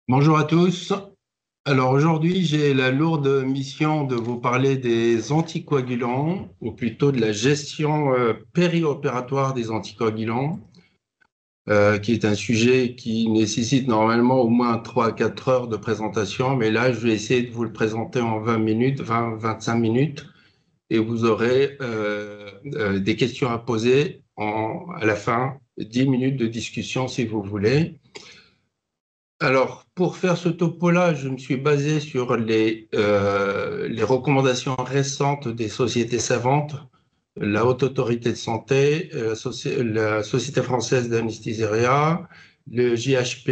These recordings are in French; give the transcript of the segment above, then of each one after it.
Bonjour à tous. Alors aujourd'hui, j'ai la lourde mission de vous parler des anticoagulants, ou plutôt de la gestion périopératoire des anticoagulants, qui est un sujet qui nécessite normalement au moins 3 à 4 heures de présentation, mais là, je vais essayer de vous le présenter en 20 minutes, 20-25 minutes, et vous aurez des questions à poser à la fin, 10 minutes de discussion si vous voulez. Alors, pour faire ce topo-là, je me suis basé sur les recommandations récentes des sociétés savantes, la Haute Autorité de Santé, la Société française d'anesthésie-réa, le JHP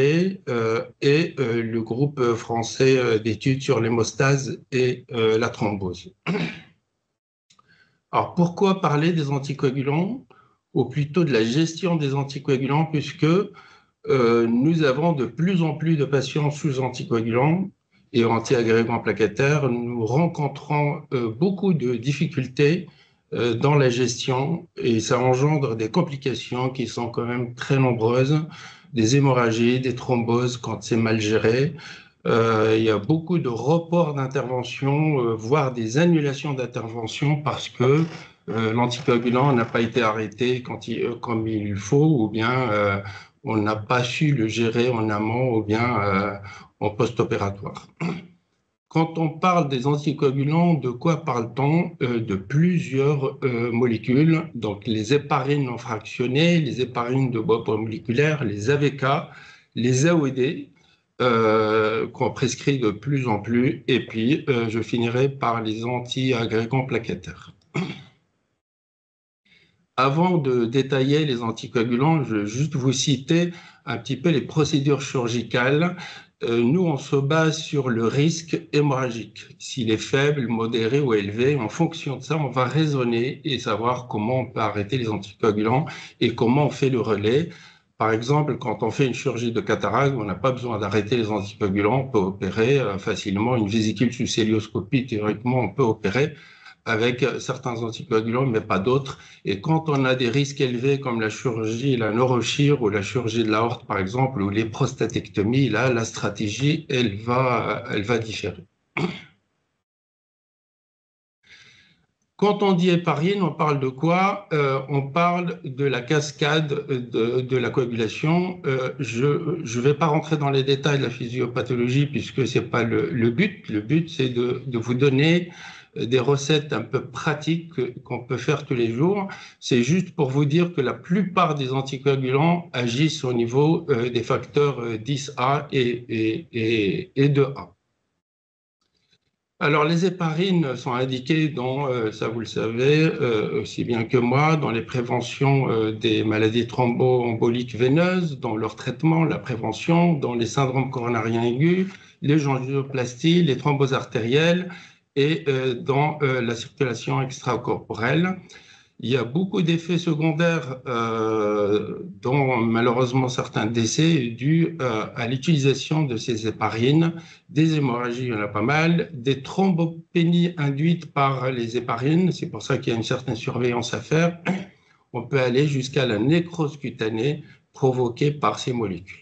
et le groupe français d'études sur l'hémostase et la thrombose. Alors, pourquoi parler des anticoagulants, ou plutôt de la gestion des anticoagulants, puisque nous avons de plus en plus de patients sous anticoagulants et antiagrégants plaquettaires. Nous rencontrons beaucoup de difficultés dans la gestion et ça engendre des complications qui sont quand même très nombreuses, des hémorragies, des thromboses quand c'est mal géré. Il y a beaucoup de reports d'intervention, voire des annulations d'intervention parce que l'anticoagulant n'a pas été arrêté comme il faut, ou bien on n'a pas su le gérer en amont ou bien en post-opératoire. Quand on parle des anticoagulants, de quoi parle-t-on? De plusieurs molécules, donc les héparines non fractionnées, les héparines de bois moléculaire, les AVK, les AOD, qu'on prescrit de plus en plus, et puis je finirai par les antiagrégants plaquettaires. Avant de détailler les anticoagulants, je vais juste vous citer un petit peu les procédures chirurgicales. Nous, on se base sur le risque hémorragique. S'il est faible, modéré ou élevé, en fonction de ça, on va raisonner et savoir comment on peut arrêter les anticoagulants et comment on fait le relais. Par exemple, quand on fait une chirurgie de cataracte, on n'a pas besoin d'arrêter les anticoagulants, on peut opérer facilement une vésicule sous cœlioscopie. Théoriquement, on peut opérer avec certains anticoagulants, mais pas d'autres. Et quand on a des risques élevés comme la chirurgie, la neurochir ou la chirurgie de l'aorte, par exemple, ou les prostatectomies, là, la stratégie, elle va différer. Quand on dit héparine, on parle de quoi? On parle de la cascade de la coagulation. Je ne vais pas rentrer dans les détails de la physiopathologie puisque ce n'est pas le but. Le but, c'est de vous donner des recettes un peu pratiques qu'on peut faire tous les jours. C'est juste pour vous dire que la plupart des anticoagulants agissent au niveau des facteurs 10A et 2A. Alors, les héparines sont indiquées ça vous le savez aussi bien que moi, dans les préventions des maladies thromboemboliques veineuses, dans leur traitement, la prévention, dans les syndromes coronariens aigus, les angioplasties, les thromboses artérielles et dans la circulation extracorporelle. Il y a beaucoup d'effets secondaires, dont malheureusement certains décès, dus à l'utilisation de ces héparines. Des hémorragies, il y en a pas mal. Des thrombopénies induites par les héparines, c'est pour ça qu'il y a une certaine surveillance à faire. On peut aller jusqu'à la nécrose cutanée provoquée par ces molécules.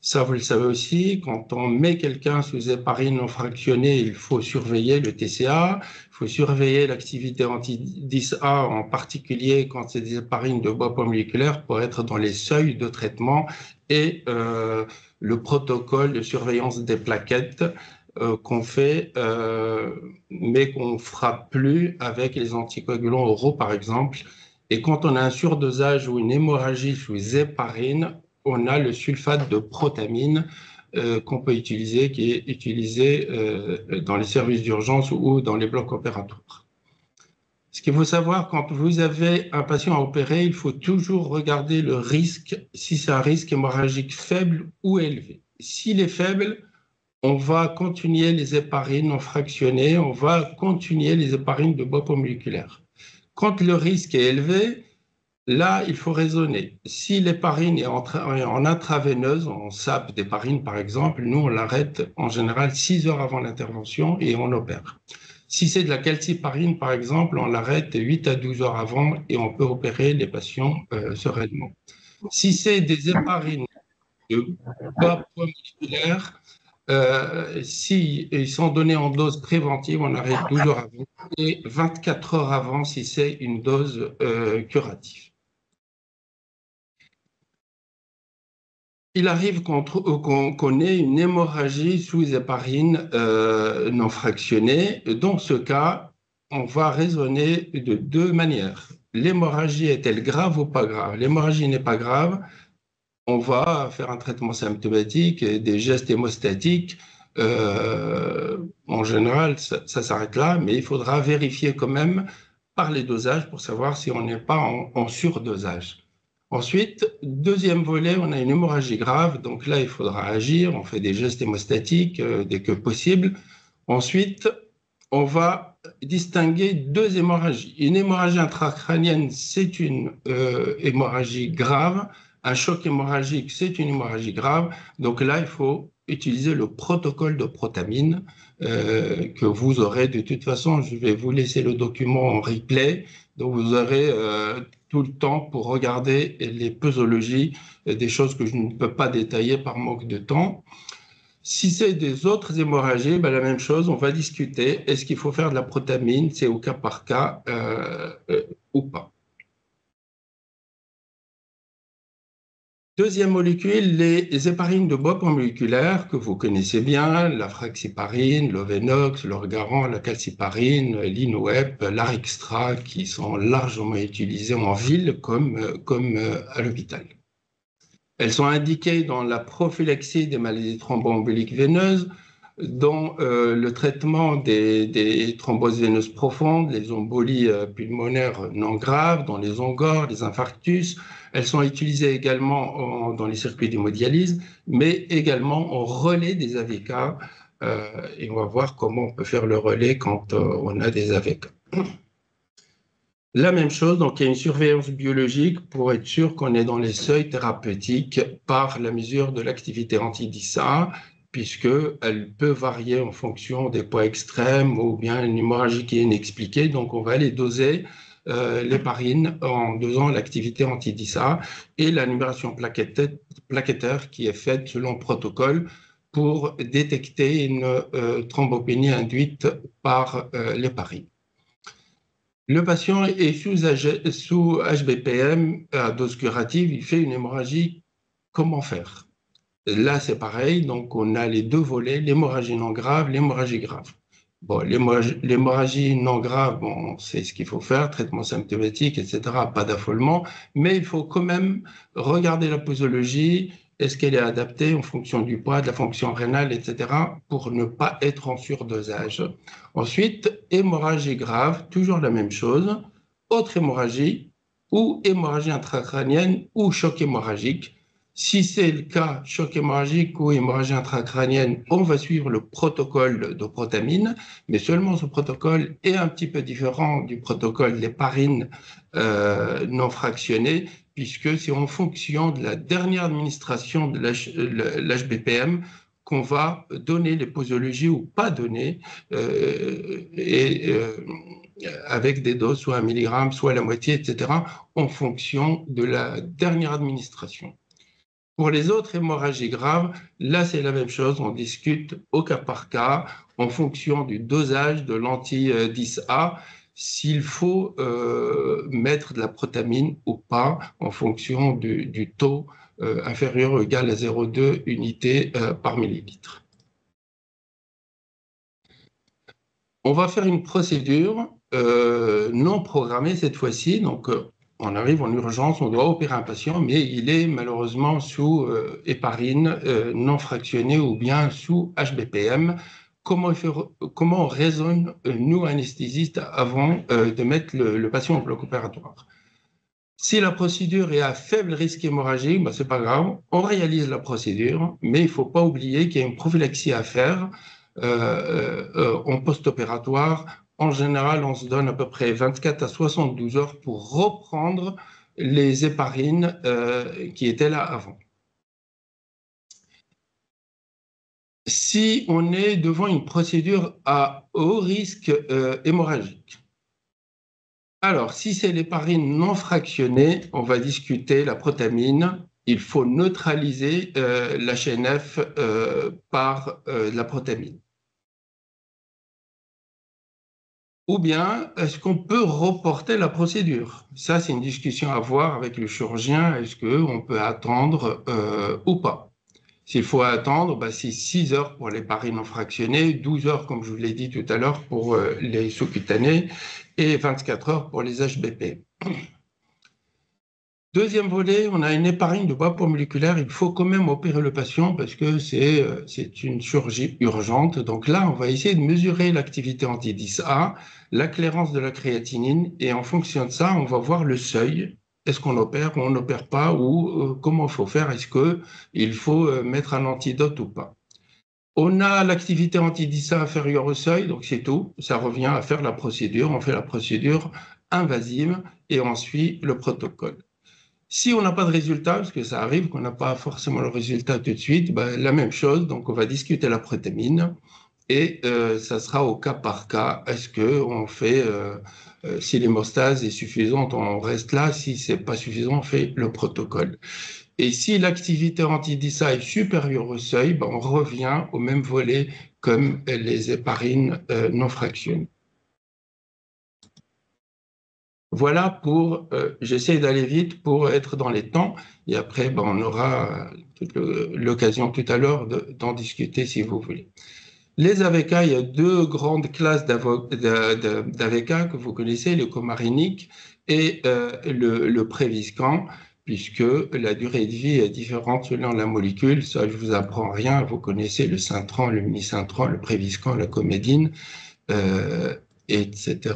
Ça, vous le savez aussi, quand on met quelqu'un sous héparine non fractionnée, il faut surveiller le TCA, il faut surveiller l'activité anti-10A, en particulier quand c'est des héparines de bois moléculaire, pour être dans les seuils de traitement et le protocole de surveillance des plaquettes qu'on fait, mais qu'on ne fera plus avec les anticoagulants oraux, par exemple. Et quand on a un surdosage ou une hémorragie sous héparine, on a le sulfate de protamine qu'on peut utiliser, qui est utilisé dans les services d'urgence ou dans les blocs opératoires. Ce qu'il faut savoir, quand vous avez un patient à opérer, il faut toujours regarder le risque, si c'est un risque hémorragique faible ou élevé. S'il est faible, on va continuer les héparines non fractionnées, on va continuer les héparines de bois moléculaire. Quand le risque est élevé, là, il faut raisonner. Si l'héparine est en intraveineuse, en sape d'héparine par exemple, nous on l'arrête en général 6 heures avant l'intervention et on opère. Si c'est de la calciparine par exemple, on l'arrête 8 à 12 heures avant et on peut opérer les patients sereinement. Si c'est des héparines de bas poids musculaire, si ils sont donnés en dose préventive, on arrête toujours avant, et 24 heures avant si c'est une dose curative. Il arrive qu'on ait une hémorragie sous héparine non fractionnée. Dans ce cas, on va raisonner de deux manières. L'hémorragie est-elle grave ou pas grave? L'hémorragie n'est pas grave. On va faire un traitement symptomatique, des gestes hémostatiques. En général, ça s'arrête là, mais il faudra vérifier quand même par les dosages pour savoir si on n'est pas en surdosage. Ensuite, deuxième volet, on a une hémorragie grave. Donc là, il faudra agir. On fait des gestes hémostatiques dès que possible. Ensuite, on va distinguer deux hémorragies. Une hémorragie intracrânienne, c'est une hémorragie grave. Un choc hémorragique, c'est une hémorragie grave. Donc là, il faut utiliser le protocole de protamine que vous aurez de toute façon. Je vais vous laisser le document en replay. Donc vous aurez tout le temps pour regarder les posologies, des choses que je ne peux pas détailler par manque de temps. Si c'est des autres hémorragies, ben la même chose, on va discuter. Est-ce qu'il faut faire de la protamine? C'est au cas par cas ou pas. Deuxième molécule, les héparines de bas poids moléculaire que vous connaissez bien, la fraxiparine, l'Ovenox, l'Orgaran, la calciparine, l'Inowep, l'Arextra, qui sont largement utilisées en ville comme à l'hôpital. Elles sont indiquées dans la prophylaxie des maladies thromboemboliques veineuses, dans le traitement des thromboses veineuses profondes, les embolies pulmonaires non graves, dans les ongores, les infarctus. Elles sont utilisées également dans les circuits d'hémodialyse, mais également en relais des AVK. Et on va voir comment on peut faire le relais quand on a des AVK. La même chose, donc il y a une surveillance biologique pour être sûr qu'on est dans les seuils thérapeutiques par la mesure de l'activité anti-DISA, puisqu'elle peut varier en fonction des poids extrêmes ou bien une hémorragie qui est inexpliquée. Donc on va aller doser l'héparine en dosant l'activité anti-DISA et la numération plaquettaire qui est faite selon protocole pour détecter une thrombopénie induite par l'héparine. Le patient est sous HBPM à dose curative, il fait une hémorragie, comment faire? Là, c'est pareil, donc on a les deux volets, l'hémorragie non grave, l'hémorragie grave. Bon, l'hémorragie non grave, bon, c'est ce qu'il faut faire, traitement symptomatique, etc., pas d'affolement, mais il faut quand même regarder la posologie, est-ce qu'elle est adaptée en fonction du poids, de la fonction rénale, etc., pour ne pas être en surdosage. Ensuite, hémorragie grave, toujours la même chose, autre hémorragie, ou hémorragie intracrânienne, ou choc hémorragique. Si c'est le cas, choc hémorragique ou hémorragie intracrânienne, on va suivre le protocole de protamine, mais seulement ce protocole est un petit peu différent du protocole d'héparine non fractionnée, puisque c'est en fonction de la dernière administration de l'HBPM qu'on va donner les posologies ou pas donner, avec des doses soit 1 mg, soit la moitié, etc., en fonction de la dernière administration. Pour les autres hémorragies graves, là, c'est la même chose. On discute au cas par cas en fonction du dosage de l'anti-10A, s'il faut mettre de la protamine ou pas en fonction du taux inférieur ou égal à 0,2 unités par millilitre. On va faire une procédure non programmée cette fois-ci. Donc, on arrive en urgence, on doit opérer un patient, mais il est malheureusement sous héparine non fractionnée ou bien sous HBPM. Comment on raisonne, nous, anesthésistes, avant de mettre le patient en bloc opératoire? Si la procédure est à faible risque hémorragique, ben, ce n'est pas grave, on réalise la procédure, mais il ne faut pas oublier qu'il y a une prophylaxie à faire en post-opératoire. En général, on se donne à peu près 24 à 72 heures pour reprendre les héparines qui étaient là avant. Si on est devant une procédure à haut risque hémorragique, alors si c'est l'héparine non fractionnée, on va discuter la protamine il faut neutraliser l'HNF par de la protamine. Ou bien, est-ce qu'on peut reporter la procédure? Ça, c'est une discussion à avoir avec le chirurgien. Est-ce qu'on peut attendre ou pas? S'il faut attendre, bah, c'est 6 heures pour les paris non fractionnés, 12 heures, comme je vous l'ai dit tout à l'heure, pour les sous-cutanés et 24 heures pour les HBP. Deuxième volet, on a une éparine de poids moléculaire. Il faut quand même opérer le patient parce que c'est une chirurgie urgente. Donc là, on va essayer de mesurer l'activité anti-10A, la clairance de la créatinine, et en fonction de ça, on va voir le seuil. Est-ce qu'on opère ou on n'opère pas, ou comment il faut faire? Est-ce qu'il faut mettre un antidote ou pas? On a l'activité anti-10A inférieure au seuil, donc c'est tout. Ça revient à faire la procédure. On fait la procédure invasive et on suit le protocole. Si on n'a pas de résultat, parce que ça arrive qu'on n'a pas forcément le résultat tout de suite, ben, la même chose, donc on va discuter la protamine et ça sera au cas par cas. Est-ce qu'on fait, si l'hémostase est suffisante, on reste là. Si c'est pas suffisant, on fait le protocole. Et si l'activité anti-DISA est supérieure au seuil, ben, on revient au même volet comme les héparines non fractionnées. Voilà pour, j'essaie d'aller vite pour être dans les temps, et après, ben, on aura l'occasion tout à l'heure d'en discuter si vous voulez. Les AVK, il y a deux grandes classes d'AVK que vous connaissez, le comarinique et le préviscan, puisque la durée de vie est différente selon la molécule. Ça, je vous apprends rien, vous connaissez le Syntran, le Mini-Syntran, le préviscan, la comédine, etc.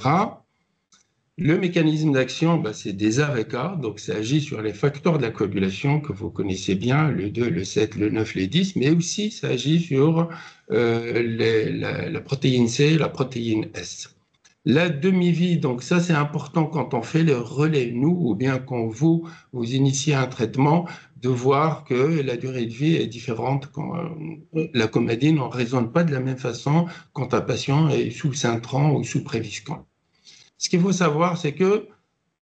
Le mécanisme d'action, ben, c'est des AVK, donc ça agit sur les facteurs de la coagulation que vous connaissez bien, le 2, le 7, le 9, les 10, mais aussi ça agit sur la protéine C, la protéine S. La demi-vie, donc ça c'est important quand on fait le relais, nous, ou bien quand vous initiez un traitement, de voir que la durée de vie est différente. Quand la comédine, on ne raisonne pas de la même façon quand un patient est sous Syntran ou sous Préviscan. Ce qu'il faut savoir, c'est que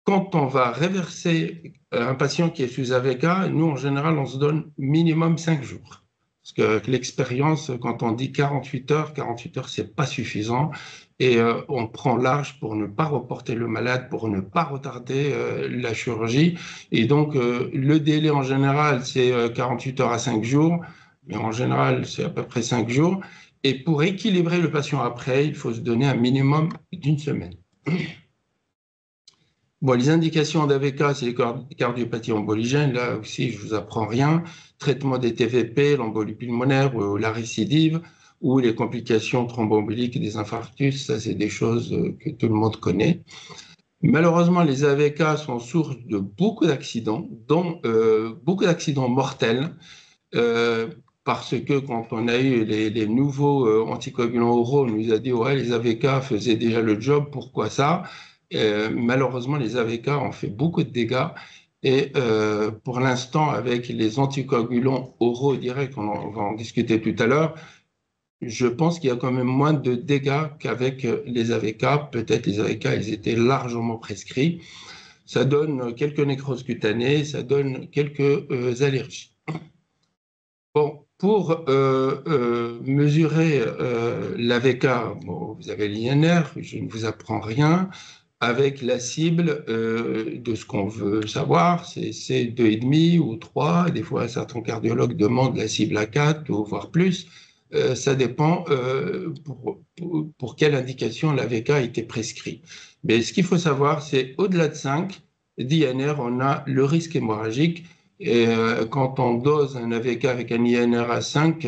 quand on va réverser un patient qui est sous AVK, nous, en général, on se donne minimum 5 jours. Parce que l'expérience, quand on dit 48 heures, c'est pas suffisant. Et on prend large pour ne pas reporter le malade, pour ne pas retarder la chirurgie. Et donc, le délai, en général, c'est 48 heures à 5 jours. Mais en général, c'est à peu près 5 jours. Et pour équilibrer le patient après, il faut se donner un minimum d'une semaine. Bon, les indications d'AVK, c'est les cardiopathies emboligènes. Là aussi, je ne vous apprends rien. Traitement des TVP, l'embolie pulmonaire ou la récidive, ou les complications thromboemboliques des infarctus. Ça, c'est des choses que tout le monde connaît. Malheureusement, les AVK sont source de beaucoup d'accidents, dont beaucoup d'accidents mortels. Parce que quand on a eu les nouveaux anticoagulants oraux, on nous a dit ouais, les AVK faisaient déjà le job, pourquoi ça? Malheureusement, les AVK ont fait beaucoup de dégâts. Et pour l'instant, avec les anticoagulants oraux directs, on va en discuter tout à l'heure, je pense qu'il y a quand même moins de dégâts qu'avec les AVK. Peut-être les AVK, ils étaient largement prescrits. Ça donne quelques nécroses cutanées, ça donne quelques allergies. Bon, pour mesurer l'AVK, bon, vous avez l'INR, je ne vous apprends rien. Avec la cible de ce qu'on veut savoir, c'est 2,5 ou 3. Des fois, certains cardiologues demandent la cible à 4 ou voire plus. Ça dépend pour quelle indication l'AVK a été prescrit. Mais ce qu'il faut savoir, c'est au-delà de 5 d'INR, on a le risque hémorragique. Et quand on dose un AVK avec un INR à 5,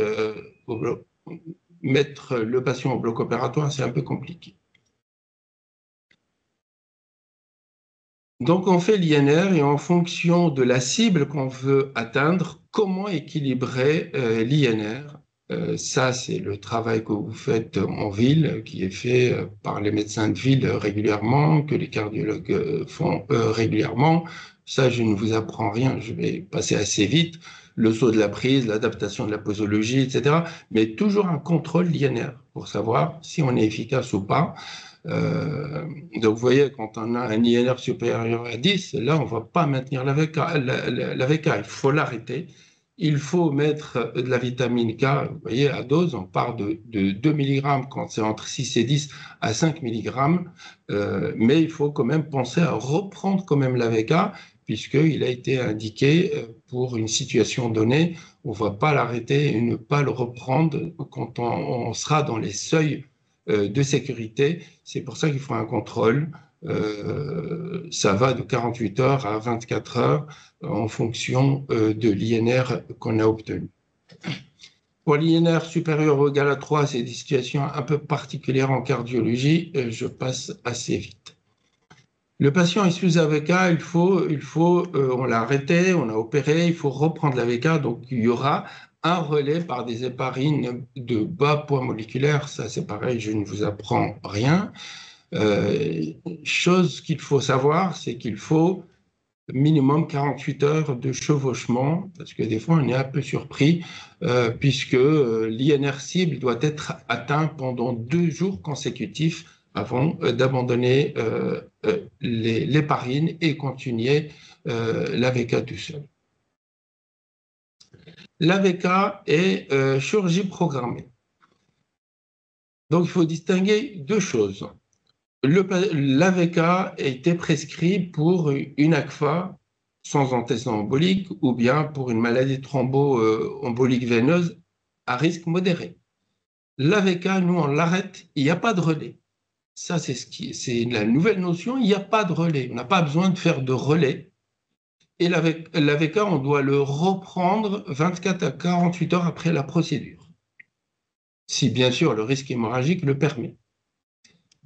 mettre le patient au bloc opératoire, c'est un peu compliqué. Donc, on fait l'INR et en fonction de la cible qu'on veut atteindre, comment équilibrer l'INR. Ça, c'est le travail que vous faites en ville, qui est fait par les médecins de ville régulièrement, que les cardiologues font régulièrement. Ça, je ne vous apprends rien, je vais passer assez vite. Le saut de la prise, l'adaptation de la posologie, etc. Mais toujours un contrôle l'INR pour savoir si on est efficace ou pas. Donc, vous voyez, quand on a un INR supérieur à 10, là, on ne va pas maintenir l'AVK. Il faut l'arrêter. Il faut mettre de la vitamine K, vous voyez, à dose. On part de 2 mg quand c'est entre 6 et 10 à 5 mg. Mais il faut quand même penser à reprendre quand même l'AVK, puisqu'il a été indiqué pour une situation donnée. On ne va pas l'arrêter et ne pas le reprendre quand on sera dans les seuils de sécurité. C'est pour ça qu'il faut un contrôle. Ça va de 48 heures à 24 heures en fonction de l'INR qu'on a obtenu. Pour l'INR supérieur ou égal à 3, c'est des situations un peu particulières en cardiologie. Je passe assez vite. Le patient est sous AVK, on l'a arrêté, on a opéré, il faut reprendre l'AVK, donc il y aura un relais par des héparines de bas poids moléculaire. Ça, c'est pareil, je ne vous apprends rien. Chose qu'il faut savoir, c'est qu'il faut minimum 48 heures de chevauchement, parce que des fois, on est un peu surpris, puisque l'INR cible doit être atteint pendant 2 jours consécutifs avant d'abandonner l'héparine et continuer l'AVK tout seul. L'AVK est chirurgie programmée. Donc, il faut distinguer 2 choses. L'AVK a été prescrit pour une ACFA sans antécédent embolique ou bien pour une maladie thromboembolique veineuse à risque modéré. L'AVK, nous, on l'arrête, il n'y a pas de relais. Ça, c'est la nouvelle notion, il n'y a pas de relais. On n'a pas besoin de faire de relais. Et l'AVK, on doit le reprendre 24 à 48 heures après la procédure, si bien sûr le risque hémorragique le permet.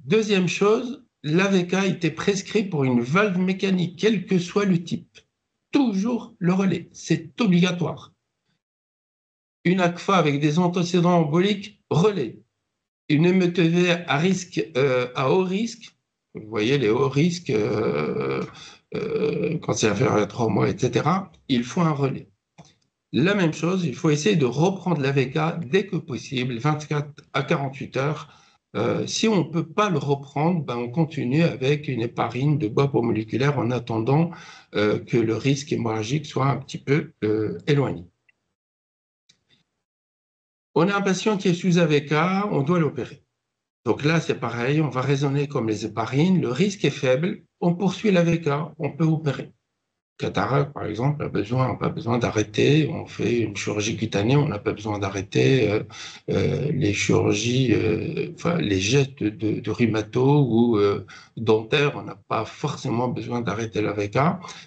Deuxième chose, l'AVK a été prescrit pour une valve mécanique, quel que soit le type. Toujours le relais, c'est obligatoire. Une ACFA avec des antécédents emboliques, relais. Une METV à risque, à haut risque, vous voyez les hauts risques, quand c'est inférieur à 3 mois, etc., il faut un relais. La même chose, il faut essayer de reprendre l'AVK dès que possible, 24 à 48 heures. Si on ne peut pas le reprendre, ben on continue avec une héparine de bas poids moléculaire en attendant que le risque hémorragique soit un petit peu éloigné. On a un patient qui est sous AVK, on doit l'opérer. Donc là, c'est pareil, on va raisonner comme les héparines, le risque est faible, on poursuit l'AVK, on peut opérer. Cataracte, par exemple, on n'a pas besoin d'arrêter, on fait une chirurgie cutanée, on n'a pas besoin d'arrêter les chirurgies, les gestes de rhumato ou dentaires, on n'a pas forcément besoin d'arrêter l'AVK,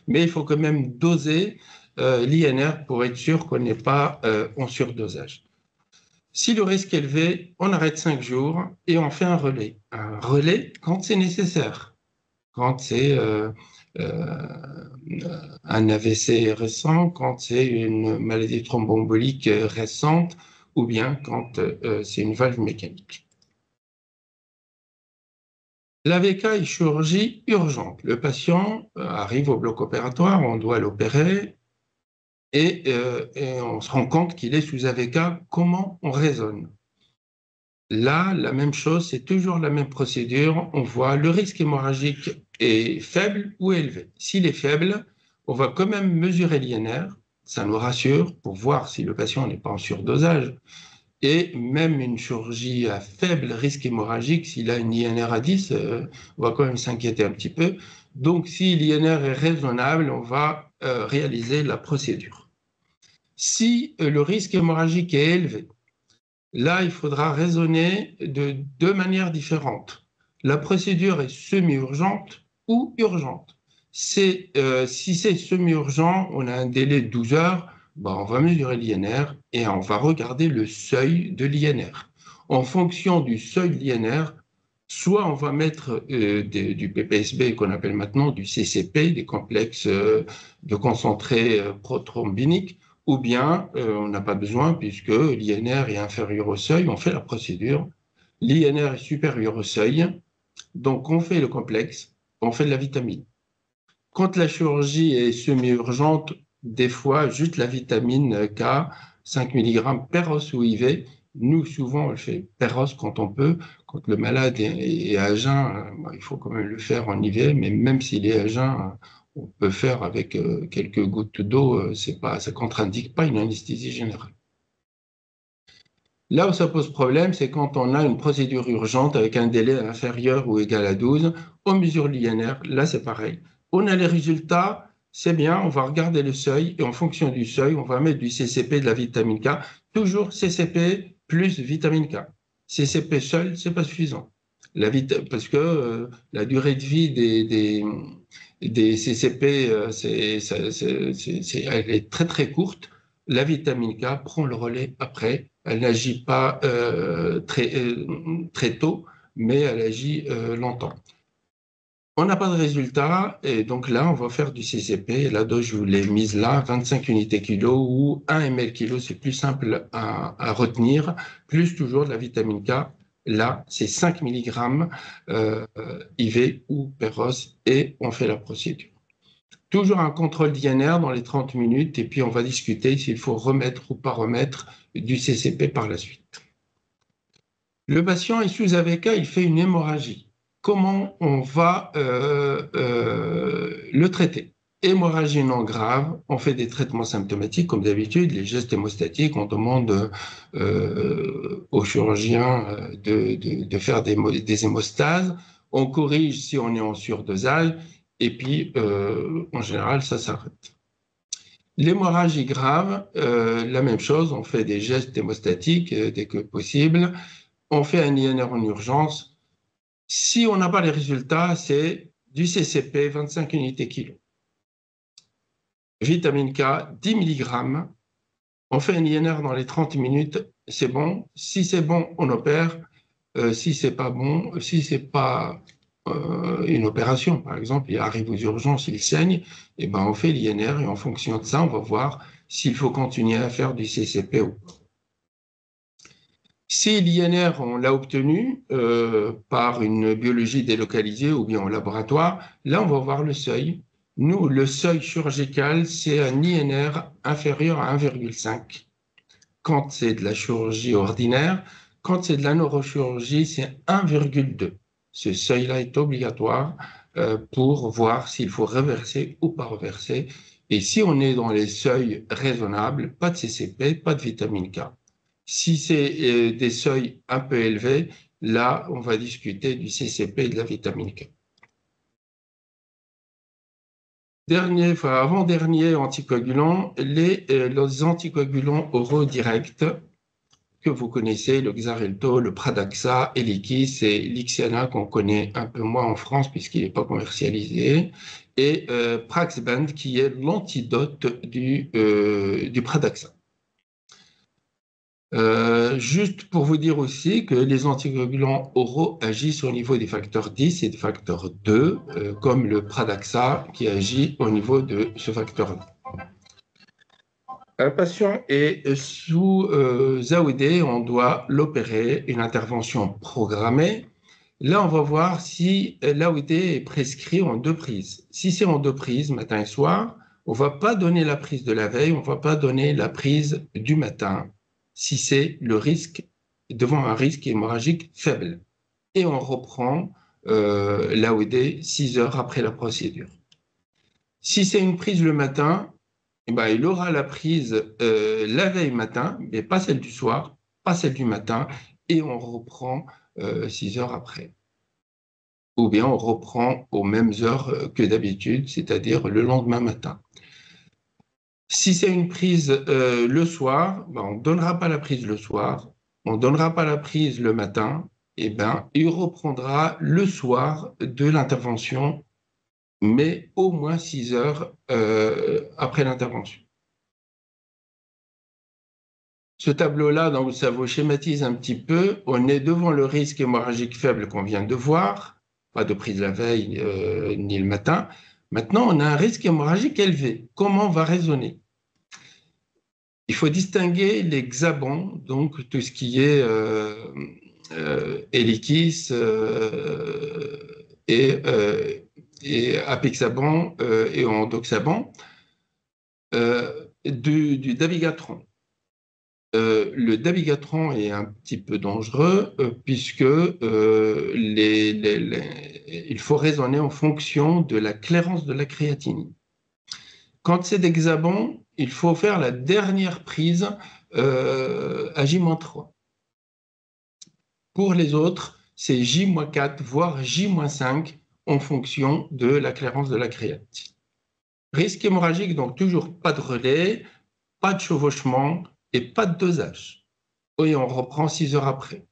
mais il faut quand même doser l'INR pour être sûr qu'on n'est pas en surdosage. Si le risque est élevé, on arrête 5 jours et on fait un relais. Un relais quand c'est nécessaire, quand c'est un AVC récent, quand c'est une maladie thromboembolique récente, ou bien quand c'est une valve mécanique. L'AVK est chirurgie urgente. Le patient arrive au bloc opératoire, on doit l'opérer, et on se rend compte qu'il est sous AVK. Comment on raisonne? Là, la même chose, c'est toujours la même procédure. On voit le risque hémorragique est faible ou élevé. S'il est faible, on va quand même mesurer l'INR. Ça nous rassure pour voir si le patient n'est pas en surdosage. Et même une chirurgie à faible risque hémorragique, s'il a une INR à 10, on va quand même s'inquiéter un petit peu. Donc, si l'INR est raisonnable, on va réaliser la procédure. Si le risque hémorragique est élevé, là, il faudra raisonner de 2 manières différentes. La procédure est semi-urgente ou urgente. Si c'est semi-urgent, on a un délai de 12 heures, on va mesurer l'INR et on va regarder le seuil de l'INR. En fonction du seuil de l'INR, soit on va mettre du PPSB qu'on appelle maintenant du CCP, des complexes de concentrés prothrombiniques, ou bien on n'a pas besoin puisque l'INR est inférieur au seuil, on fait la procédure. L'INR est supérieur au seuil, donc on fait le complexe, on fait de la vitamine. Quand la chirurgie est semi-urgente, des fois, juste la vitamine K, 5 mg per os ou IV. Nous, souvent, on le fait per os quand on peut. Quand le malade est à jeun, il faut quand même le faire en IV, mais même s'il est à jeun, on peut faire avec quelques gouttes d'eau. Ça contre-indique pas une anesthésie générale. Là où ça pose problème, c'est quand on a une procédure urgente avec un délai inférieur ou égal à 12. On mesure l'INR, là c'est pareil. On a les résultats, c'est bien, on va regarder le seuil et en fonction du seuil, on va mettre du CCP, de la vitamine K. Toujours CCP plus vitamine K. CCP seul, c'est pas suffisant. Parce que la durée de vie des CCP, elle est très très courte. La vitamine K prend le relais après. Elle n'agit pas très tôt, mais elle agit longtemps. On n'a pas de résultat, et donc là, on va faire du CCP. La dose, je vous l'ai mise là, 25 unités kilo ou 1 ml kilo, c'est plus simple à retenir, plus toujours de la vitamine K. Là, c'est 5 mg IV ou Peros, et on fait la procédure. Toujours un contrôle d'INR dans les 30 minutes, et puis on va discuter s'il faut remettre ou pas remettre du CCP par la suite. Le patient est sous AVK, il fait une hémorragie. Comment on va le traiter? Hémorragie non grave, on fait des traitements symptomatiques comme d'habitude, les gestes hémostatiques, on demande aux chirurgiens de faire des hémostases, on corrige si on est en surdosage, et puis en général ça s'arrête. L'hémorragie grave, la même chose, on fait des gestes hémostatiques dès que possible, on fait un INR en urgence. Si on n'a pas les résultats, c'est du CCP, 25 unités kilo. Vitamine K, 10 mg. On fait un INR dans les 30 minutes, c'est bon. Si c'est bon, on opère. Si c'est pas bon, si c'est pas une opération, par exemple, il arrive aux urgences, il saigne, et ben on fait l'INR et en fonction de ça, on va voir s'il faut continuer à faire du CCP ou pas. Si l'INR, on l'a obtenu par une biologie délocalisée ou bien en laboratoire, là, on va voir le seuil. Nous, le seuil chirurgical, c'est un INR inférieur à 1,5 quand c'est de la chirurgie ordinaire. Quand c'est de la neurochirurgie, c'est 1,2. Ce seuil-là est obligatoire pour voir s'il faut reverser ou pas reverser. Et si on est dans les seuils raisonnables, pas de CCP, pas de vitamine K. Si c'est des seuils un peu élevés, là, on va discuter du CCP et de la vitamine K. Avant-dernier anticoagulant, les anticoagulants oraux directs que vous connaissez, le Xarelto, le Pradaxa, Eliquis et l'Ixiana qu'on connaît un peu moins en France puisqu'il n'est pas commercialisé, et Praxband qui est l'antidote du Pradaxa. Juste pour vous dire aussi que les anticoagulants oraux agissent au niveau des facteurs 10 et des facteurs 2, comme le Pradaxa qui agit au niveau de ce facteur-là. Un patient est sous AOD, on doit l'opérer, une intervention programmée. Là, on va voir si l'AOD est prescrit en 2 prises. Si c'est en 2 prises, matin et soir, on ne va pas donner la prise de la veille, on ne va pas donner la prise du matin, si c'est le risque, devant un risque hémorragique faible. Et on reprend l'AOD 6 heures après la procédure. Si c'est une prise le matin, eh ben, il aura la prise la veille matin, mais pas celle du soir, pas celle du matin, et on reprend 6 heures après. Ou bien on reprend aux mêmes heures que d'habitude, c'est-à-dire le lendemain matin. Si c'est une prise le soir, ben, on ne donnera pas la prise le soir, on ne donnera pas la prise le matin, et ben, il reprendra le soir de l'intervention, mais au moins 6 heures après l'intervention. Ce tableau-là, donc ça vous schématise un petit peu. On est devant le risque hémorragique faible qu'on vient de voir, pas de prise la veille ni le matin. Maintenant, on a un risque hémorragique élevé. Comment on va raisonner? Il faut distinguer les xabons, donc tout ce qui est Eliquis et et apixaban et endoxaban, du dabigatran. Le dabigatran est un petit peu dangereux puisque il faut raisonner en fonction de la clairance de la créatinine. Quand c'est d'hexaban, il faut faire la dernière prise à J-3. Pour les autres, c'est J-4, voire J-5 en fonction de la clairance de la créatinine. Risque hémorragique, donc toujours pas de relais, pas de chevauchement et pas de dosage. Et on reprend 6 heures après.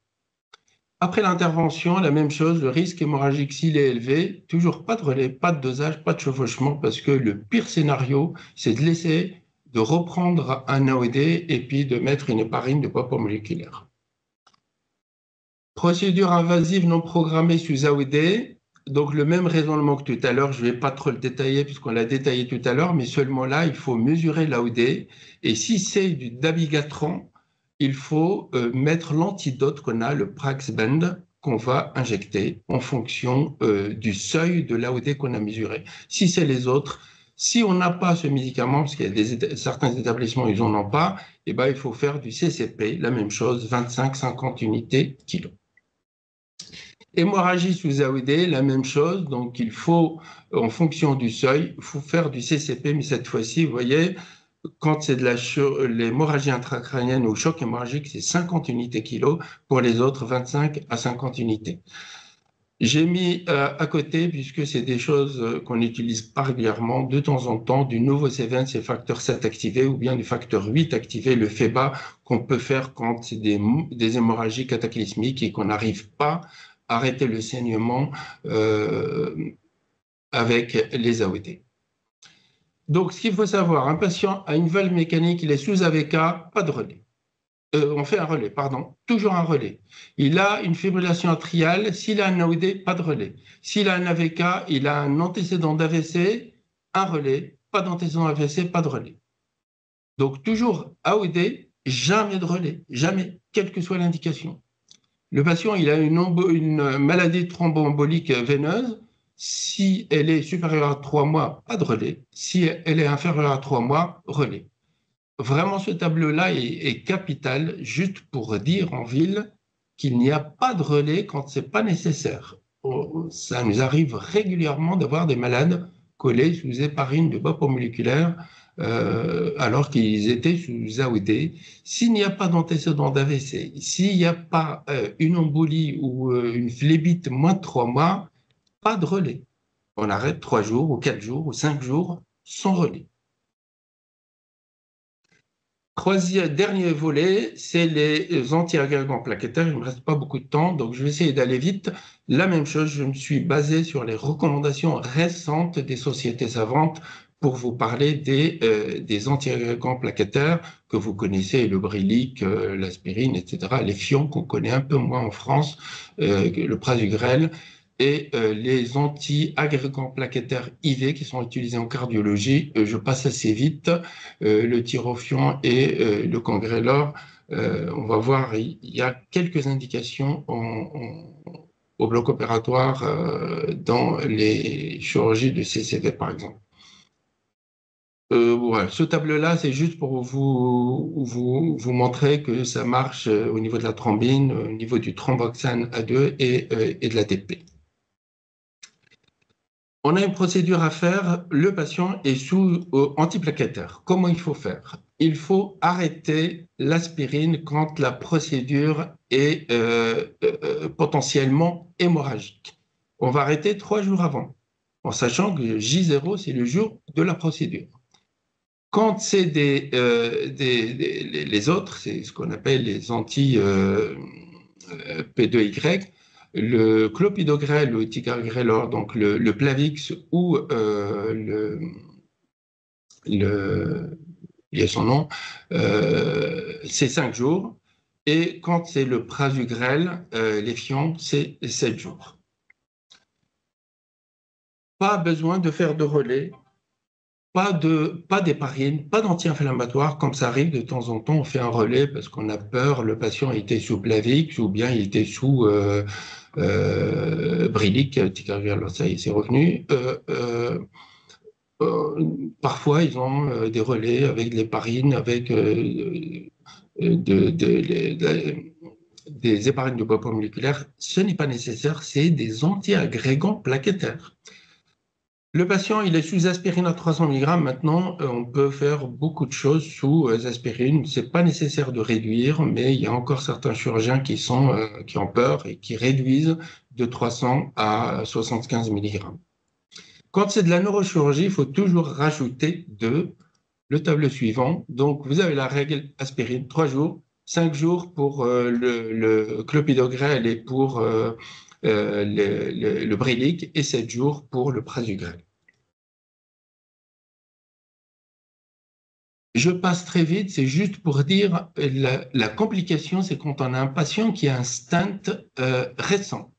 Après l'intervention, la même chose, le risque hémorragique s'il est élevé, toujours pas de relais, pas de dosage, pas de chevauchement, parce que le pire scénario, c'est de laisser, de reprendre un AOD et puis de mettre une héparine de poids moléculaire. Procédure invasive non programmée sous AOD, donc le même raisonnement que tout à l'heure, je ne vais pas trop le détailler puisqu'on l'a détaillé tout à l'heure, mais seulement là, il faut mesurer l'AOD, et si c'est du dabigatran, il faut mettre l'antidote qu'on a, le Praxbend, qu'on va injecter en fonction du seuil de l'AOD qu'on a mesuré. Si c'est les autres, si on n'a pas ce médicament, parce qu'il y a certains établissements, ils n'en ont pas, eh ben, il faut faire du CCP, la même chose, 25-50 unités kilo. Hémorragie sous AOD, la même chose. Donc, il faut, en fonction du seuil, il faut faire du CCP, mais cette fois-ci, vous voyez, quand c'est de l'hémorragie intracrânienne ou choc hémorragique, c'est 50 unités kilo. Pour les autres, 25 à 50 unités. J'ai mis à côté, puisque c'est des choses qu'on n'utilise pas régulièrement, de temps en temps, du nouveau C20, c'est facteur 7 activé, ou bien du facteur 8 activé, le FEBA, qu'on peut faire quand c'est des hémorragies cataclysmiques et qu'on n'arrive pas à arrêter le saignement avec les AOD. Donc, ce qu'il faut savoir, un patient a une valve mécanique, il est sous AVK, pas de relais. On fait un relais, pardon, toujours un relais. Il a une fibrillation atriale, s'il a un AOD, pas de relais. S'il a un AVK, il a un antécédent d'AVC, un relais, pas d'antécédent d'AVC, pas de relais. Donc toujours AOD, jamais de relais, jamais, quelle que soit l'indication. Le patient, il a une maladie thromboembolique veineuse. Si elle est supérieure à 3 mois, pas de relais. Si elle est inférieure à 3 mois, relais. Vraiment, ce tableau-là est capital, juste pour dire en ville qu'il n'y a pas de relais quand ce n'est pas nécessaire. Ça nous arrive régulièrement d'avoir des malades collés sous héparine de bas moléculaire alors qu'ils étaient sous AOD. S'il n'y a pas d'antécédent d'AVC, s'il n'y a pas une embolie ou une phlébite moins de 3 mois, pas de relais. On arrête 3 jours ou 4 jours ou 5 jours sans relais. Dernier volet, c'est les anti-agrégants plaquettaires. Il ne me reste pas beaucoup de temps, donc je vais essayer d'aller vite. La même chose, je me suis basé sur les recommandations récentes des sociétés savantes pour vous parler des anti-agrégants plaquettaires que vous connaissez, le Brilic, l'aspirine, etc., les fions qu'on connaît un peu moins en France, le prasugrel, et les anti-agrégants plaquettaires IV qui sont utilisés en cardiologie. Je passe assez vite. Le tyrophion et le cangrelor, on va voir, il y a quelques indications au bloc opératoire dans les chirurgies de CCV, par exemple. Ouais, ce tableau-là, c'est juste pour vous montrer que ça marche au niveau de la thrombine, au niveau du thromboxane A2 et de l'ATP. On a une procédure à faire, le patient est sous antiplaquettaire. Comment il faut faire? Il faut arrêter l'aspirine quand la procédure est potentiellement hémorragique. On va arrêter 3 jours avant, en sachant que J0, c'est le jour de la procédure. Quand c'est les autres, c'est ce qu'on appelle les anti-P2Y, le clopidogrel ou ticagrelor, donc le Plavix ou il y a son nom, c'est 5 jours. Et quand c'est le prasugrel, les fions, c'est 7 jours. Pas besoin de faire de relais. pas d'héparine, pas d'anti-inflammatoire. Comme ça arrive de temps en temps, on fait un relais parce qu'on a peur, le patient était sous Plavix ou bien il était sous Brilique, ticagrelor, ça y est, c'est revenu. Parfois, ils ont des relais avec de l'héparine, avec des héparines de poids moléculaire. Ce n'est pas nécessaire, c'est des antiagrégants plaquettaires. Le patient, il est sous aspirine à 300 mg. Maintenant, on peut faire beaucoup de choses sous aspirine. Ce n'est pas nécessaire de réduire, mais il y a encore certains chirurgiens qui ont peur et qui réduisent de 300 à 75 mg. Quand c'est de la neurochirurgie, il faut toujours rajouter le tableau suivant. Donc, vous avez la règle aspirine, 3 jours, 5 jours pour le clopidogrel et pour le Brilique et 7 jours pour le prasugrel. Je passe très vite, c'est juste pour dire la complication, c'est quand on a un patient qui a un stent récent.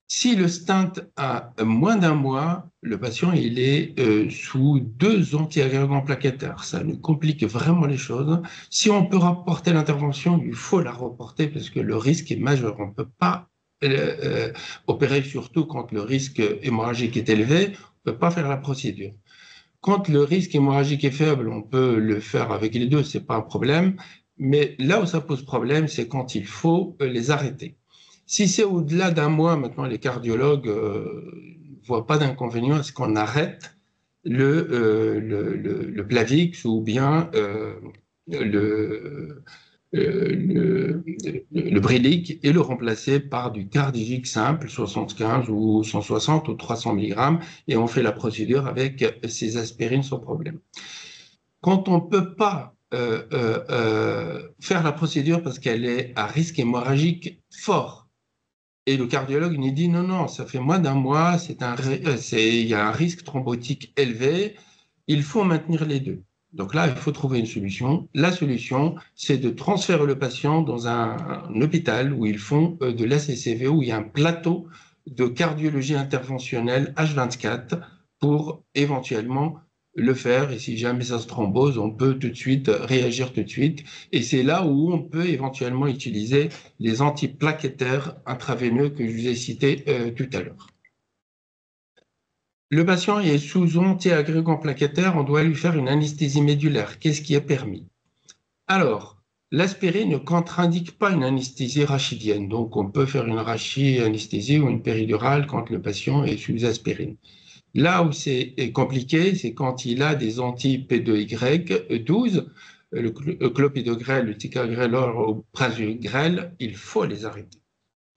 Si le stent a moins d'un mois, le patient il est sous 2 antiagrégants plaquettaires. Ça nous complique vraiment les choses. Si on peut reporter l'intervention, il faut la reporter parce que le risque est majeur. On ne peut pas opérer, surtout quand le risque hémorragique est élevé, on ne peut pas faire la procédure. Quand le risque hémorragique est faible, on peut le faire avec les deux, ce n'est pas un problème. Mais là où ça pose problème, c'est quand il faut les arrêter. Si c'est au-delà d'un mois, maintenant, les cardiologues ne voient pas d'inconvénient à ce qu'on arrête le Plavix ou bien le Brilique et le remplacer par du Cardigic simple, 75 ou 160 ou 300 mg, et on fait la procédure avec ces aspirines sans problème. Quand on ne peut pas faire la procédure parce qu'elle est à risque hémorragique fort, et le cardiologue nous dit non, ça fait moins d'un mois, il y a un risque thrombotique élevé, il faut maintenir les deux. Donc là, il faut trouver une solution. La solution, c'est de transférer le patient dans un hôpital où ils font de l'ACCV, où il y a un plateau de cardiologie interventionnelle H24 pour éventuellement le faire. Et si jamais ça se thrombose, on peut tout de suite réagir tout de suite. Et c'est là où on peut éventuellement utiliser les antiplaquettaires intraveineux que je vous ai cités tout à l'heure. Le patient est sous antiagrégant plaquettaire, on doit lui faire une anesthésie médulaire. Qu'est-ce qui est permis? Alors, l'aspirine ne contre-indique pas une anesthésie rachidienne, donc on peut faire une rachis-anesthésie ou une péridurale quand le patient est sous aspirine. Là où c'est compliqué, c'est quand il a des anti-P2Y12, le clopidogrel, le ticagrelor ou prasugrel, il faut les arrêter.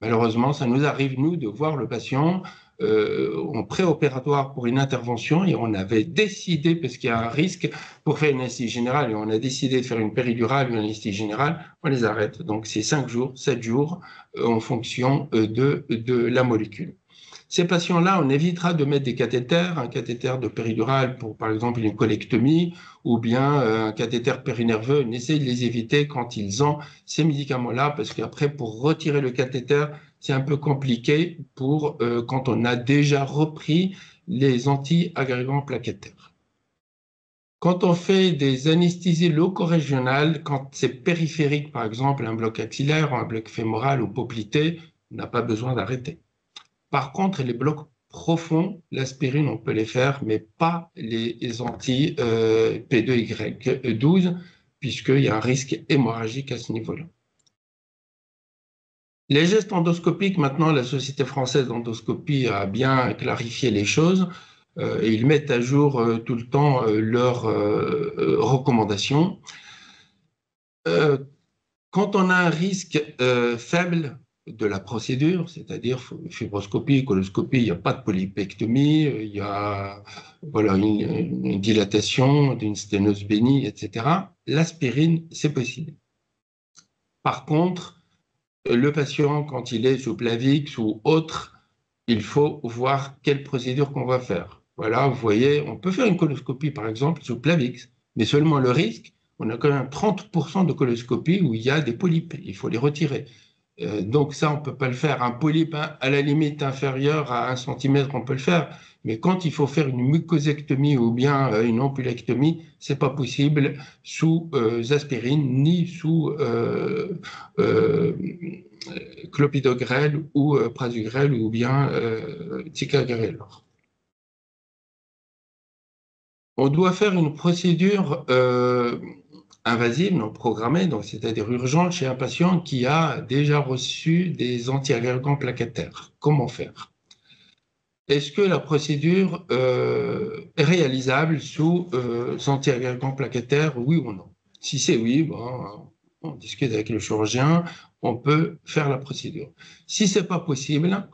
Malheureusement, ça nous arrive, nous, de voir le patient en préopératoire pour une intervention et on avait décidé, parce qu'il y a un risque pour faire une anesthésie générale, et on a décidé de faire une péridurale ou une anesthésie générale, on les arrête. Donc, c'est 5 jours, 7 jours en fonction de la molécule. Ces patients-là, on évitera de mettre des cathéters, un cathéter de péridurale pour, par exemple, une colectomie, ou bien un cathéter périnerveux. On essaie de les éviter quand ils ont ces médicaments-là, parce qu'après, pour retirer le cathéter, c'est un peu compliqué quand on a déjà repris les anti-agrégants plaquettaires. Quand on fait des anesthésies loco-régionales, quand c'est périphérique, par exemple, un bloc axillaire, un bloc fémoral ou poplité, on n'a pas besoin d'arrêter. Par contre, les blocs profonds, l'aspirine, on peut les faire, mais pas les anti-P2Y12, puisqu'il y a un risque hémorragique à ce niveau-là. Les gestes endoscopiques, maintenant, la Société française d'endoscopie a bien clarifié les choses et ils mettent à jour tout le temps leurs recommandations. Quand on a un risque faible de la procédure, c'est-à-dire fibroscopie, coloscopie, il n'y a pas de polypectomie, il y a une dilatation d'une sténose bénie, etc. L'aspirine, c'est possible. Par contre, le patient, quand il est sous Plavix ou autre, il faut voir quelle procédure qu'on va faire. Voilà, vous voyez, on peut faire une coloscopie, par exemple, sous Plavix, mais seulement le risque, on a quand même 30% de coloscopie où il y a des polypes, il faut les retirer. Donc ça, on ne peut pas le faire. Un polype à la limite inférieure à 1 cm, on peut le faire. Mais quand il faut faire une mucosectomie ou bien une ampulectomie, c'est pas possible sous aspirine ni sous euh, clopidogrel ou prasugrel ou bien ticagrelor. On doit faire une procédure invasive, non programmée, donc c'est-à-dire urgente chez un patient qui a déjà reçu des antiagrégants plaquettaires. Comment faire? Est-ce que la procédure est réalisable sous antiagrégants plaquettaires, oui ou non? Si c'est oui, bon, on discute avec le chirurgien, on peut faire la procédure. Si c'est pas possible,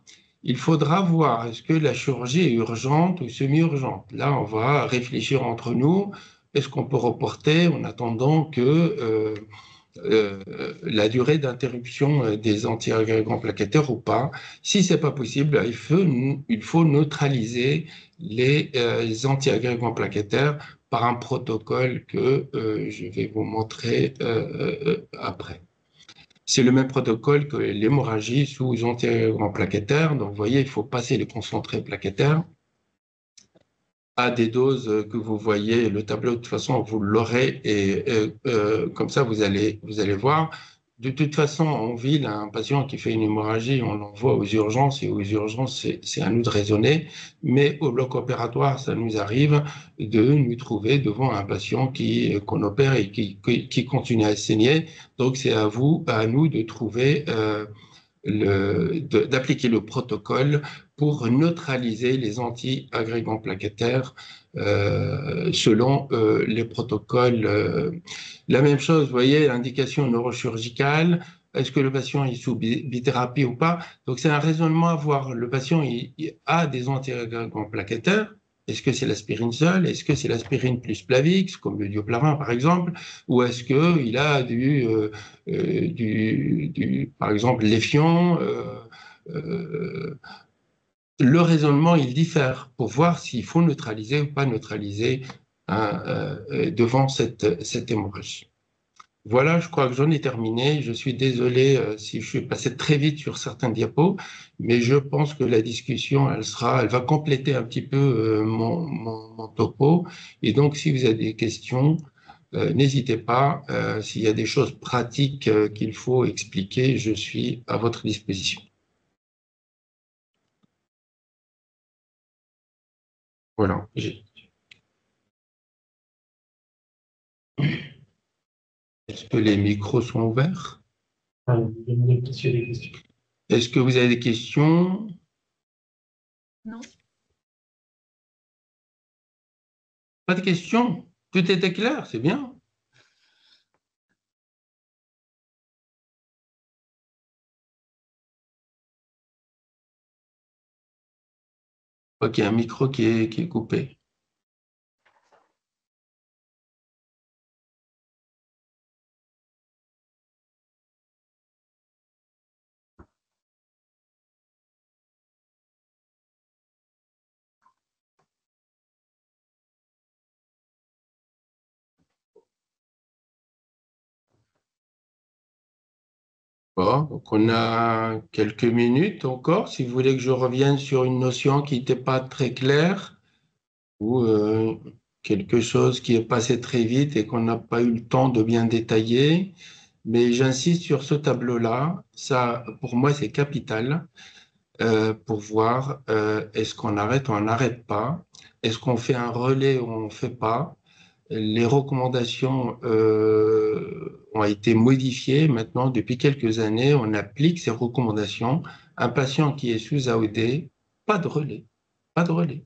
il faudra voir est-ce que la chirurgie est urgente ou semi-urgente. Là, on va réfléchir entre nous. Est-ce qu'on peut reporter en attendant que la durée d'interruption des antiagrégants plaquettaires ou pas? Si c'est pas possible, il faut neutraliser les antiagrégants plaquettaires par un protocole que je vais vous montrer après. C'est le même protocole que l'hémorragie sous antiagrégants plaquettaires. Donc, vous voyez, il faut passer les concentrés plaquettaires à des doses que vous voyez. Le tableau, de toute façon, vous l'aurez et comme ça, vous allez voir. De toute façon, en ville, un patient qui fait une hémorragie, on l'envoie aux urgences et aux urgences, c'est à nous de raisonner. Mais au bloc opératoire, ça nous arrive de nous trouver devant un patient qu'on opère et qui continue à saigner. Donc, c'est à vous, à nous de trouver d'appliquer le protocole pour neutraliser les anti-agrégants plaquettaires selon les protocoles. La même chose, vous voyez, indication neurochirurgicale. Est-ce que le patient est sous bithérapie ou pas? Donc, c'est un raisonnement à voir. Le patient il a des anti-agrégants plaquettaires. Est-ce que c'est l'aspirine seule? Est-ce que c'est l'aspirine plus Plavix, comme le dioplavin par exemple? Ou est-ce qu'il a par exemple, l'Effion? Le raisonnement, il diffère pour voir s'il faut neutraliser ou pas neutraliser hein, devant cette hémorragie. Voilà, je crois que j'en ai terminé. Je suis désolé si je suis passé très vite sur certains diapos, mais je pense que la discussion, elle va compléter un petit peu mon topo. Et donc, si vous avez des questions, n'hésitez pas. S'il y a des choses pratiques qu'il faut expliquer, je suis à votre disposition. Voilà. Est-ce que les micros sont ouverts? Est-ce que vous avez des questions? Non. Pas de questions? Tout était clair, c'est bien. Ok, un micro qui est coupé. Bon, donc on a quelques minutes encore. Si vous voulez que je revienne sur une notion qui n'était pas très claire ou quelque chose qui est passé très vite et qu'on n'a pas eu le temps de bien détailler. Mais j'insiste sur ce tableau-là. Ça, pour moi, c'est capital pour voir est-ce qu'on arrête ou on n'arrête pas. Est-ce qu'on fait un relais ou on ne fait pas. Les recommandations ont été modifiées. Maintenant, depuis quelques années, on applique ces recommandations. Un patient qui est sous AOD, pas de relais, pas de relais.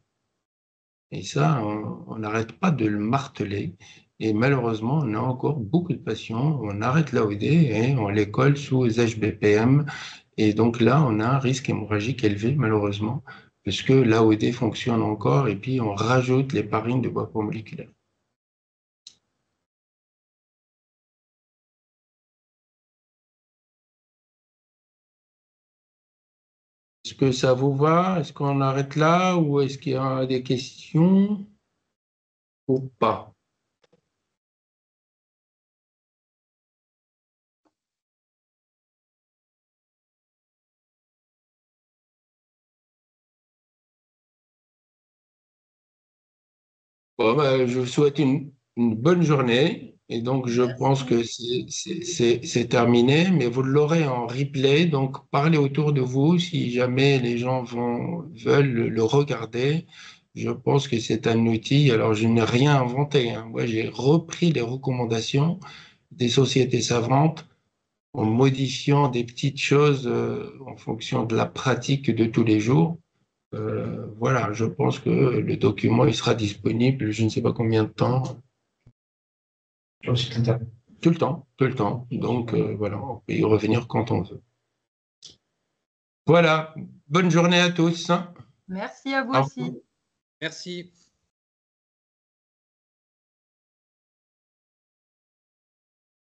Et ça, on n'arrête pas de le marteler. Et malheureusement, on a encore beaucoup de patients, on arrête l'AOD et on les colle sous HBPM. Et donc là, on a un risque hémorragique élevé, malheureusement, puisque l'AOD fonctionne encore et puis on rajoute les parines de bois moléculaire. Est-ce que ça vous va? Est-ce qu'on arrête là ou est-ce qu'il y a des questions ou pas? Bon, bah, je vous souhaite une bonne journée. Et donc, je pense que Merci. c'est terminé, mais vous l'aurez en replay. Donc, parlez autour de vous si jamais les gens veulent le regarder. Je pense que c'est un outil. Alors, je n'ai rien inventé, hein. Moi, j'ai repris les recommandations des sociétés savantes en modifiant des petites choses en fonction de la pratique de tous les jours. Voilà, je pense que le document il sera disponible, je ne sais pas combien de temps, Sur le site internet. tout le temps, tout le temps. Donc voilà, on peut y revenir quand on veut. Voilà, bonne journée à tous. Merci à vous Au revoir. aussi. Merci.